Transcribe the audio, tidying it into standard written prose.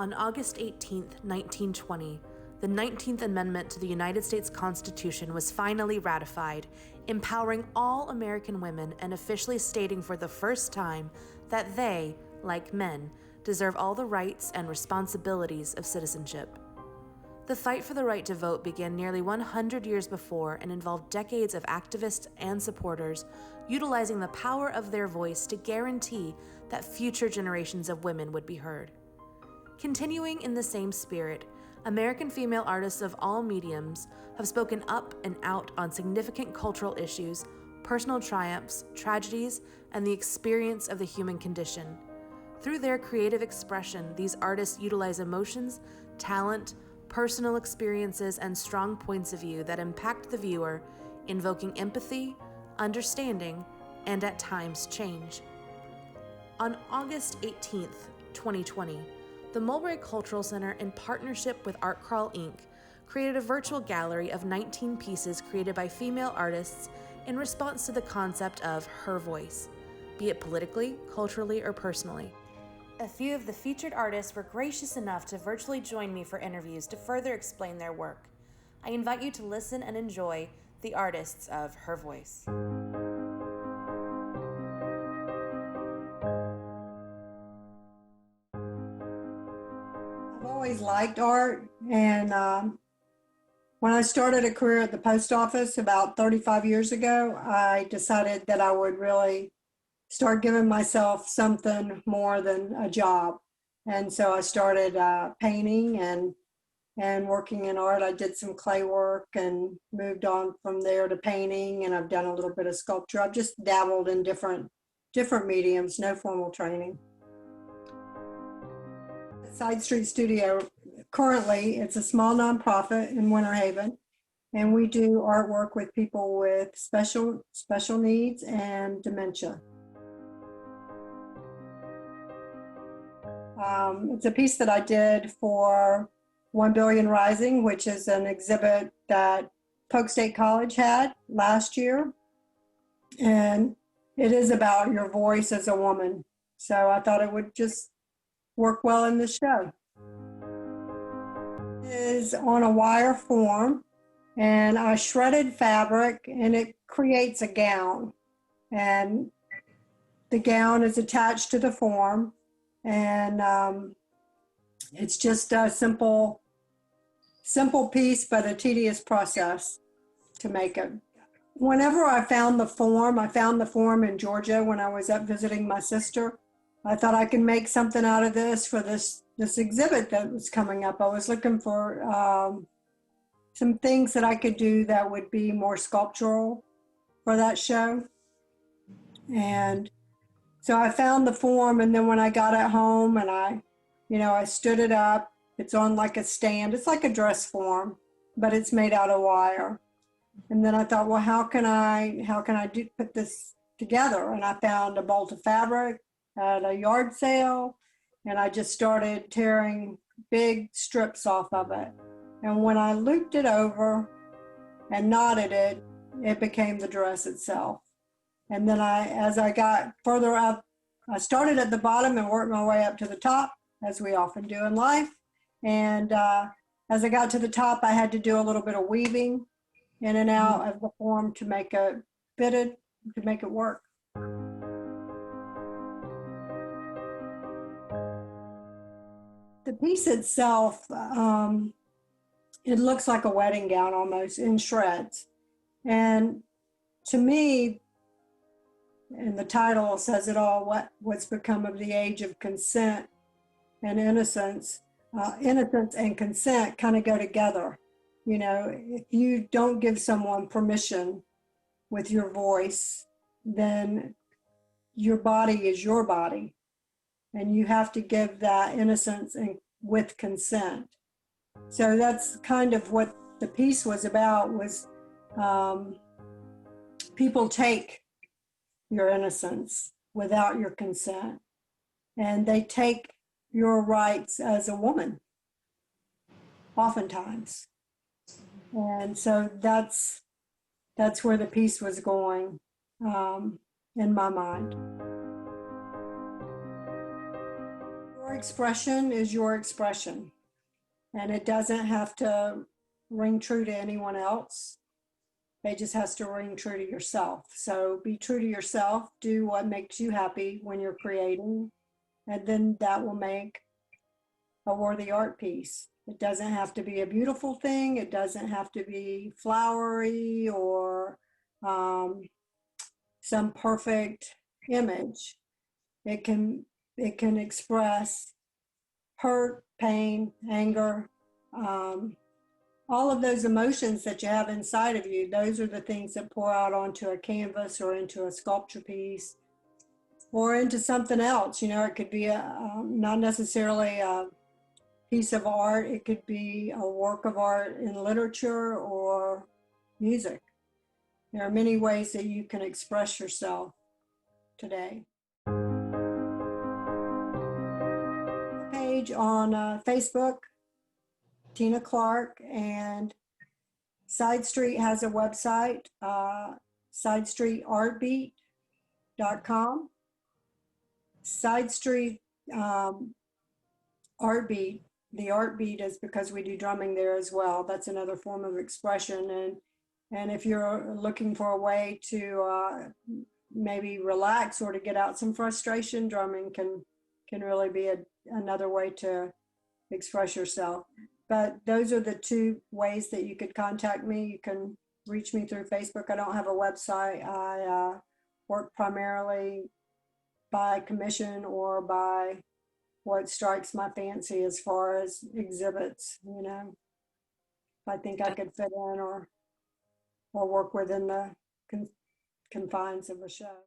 On August 18, 1920, the 19th Amendment to the United States Constitution was finally ratified, empowering all American women and officially stating for the first time that they, like men, deserve all the rights and responsibilities of citizenship. The fight for the right to vote began nearly 100 years before and involved decades of activists and supporters utilizing the power of their voice to guarantee that future generations of women would be heard. Continuing in the same spirit, American female artists of all mediums have spoken up and out on significant cultural issues, personal triumphs, tragedies, and the experience of the human condition. Through their creative expression, these artists utilize emotions, talent, personal experiences, and strong points of view that impact the viewer, invoking empathy, understanding, and at times change. On August 18th, 2020, the Mulberry Cultural Center, in partnership with Art Crawl Inc., created a virtual gallery of 19 pieces created by female artists in response to the concept of her voice, be it politically, culturally, or personally. A few of the featured artists were gracious enough to virtually join me for interviews to further explain their work. I invite you to listen and enjoy the artists of Her Voice. I've always liked art, and when I started a career at the post office about 35 years ago, I decided that I would really start giving myself something more than a job. And so I started painting and working in art. I did some clay work and moved on from there to painting, and I've done a little bit of sculpture. I've just dabbled in different mediums, no formal training. Side Street Studio, currently it's a small nonprofit in Winter Haven, and we do artwork with people with special needs and dementia. It's a piece that I did for 1 Billion Rising, which is an exhibit that Polk State College had last year. And it is about your voice as a woman. So I thought it would just work well in the show. It is on a wire form, and I shredded fabric, and it creates a gown. And the gown is attached to the form. And it's just a simple piece, but a tedious process to make it. Whenever I found the form in Georgia when I was up visiting my sister. I thought I could make something out of this for this exhibit that was coming up. I was looking for some things that I could do that would be more sculptural for that show. And so I found the form, and then when I got it home and I stood it up, it's on like a stand. It's like a dress form, but it's made out of wire. And then I thought, well, how can I put this together? And I found a bolt of fabric at a yard sale, and I just started tearing big strips off of it. And when I looped it over and knotted it, it became the dress itself. And then as I got further up, I started at the bottom and worked my way up to the top, as we often do in life. And as I got to the top, I had to do a little bit of weaving in and out of the form to make it fitted, to make it work. The piece itself, it looks like a wedding gown almost in shreds. And to me, and the title says it all, what's become of the age of consent and innocence. Innocence and consent kind of go together. You know, if you don't give someone permission with your voice, then your body is your body. And you have to give that innocence and with consent. So that's kind of what the piece was about, was people take your innocence without your consent, and they take your rights as a woman, oftentimes. And so that's where the piece was going in my mind. expression is your expression, and it doesn't have to ring true to anyone else. It just has to ring true to yourself. So be true to yourself, do what makes you happy when you're creating, and then that will make a worthy art piece. It doesn't have to be a beautiful thing. It doesn't have to be flowery or some perfect image. It can express hurt, pain, anger, all of those emotions that you have inside of you. Those are the things that pour out onto a canvas or into a sculpture piece or into something else. You know, it could be not necessarily a piece of art. It could be a work of art in literature or music. There are many ways that you can express yourself today. Page on Facebook, Tinia Clark, and Side Street has a website, sidestreetartbeat.com. Side Street Art Beat, the art beat is because we do drumming there as well. That's another form of expression. And if you're looking for a way to maybe relax or to get out some frustration, drumming can really be another way to express yourself. But those are the two ways that you could contact me. You can reach me through Facebook. I don't have a website. I work primarily by commission or by what strikes my fancy as far as exhibits. You know, if I think I could fit in or work within the confines of a show.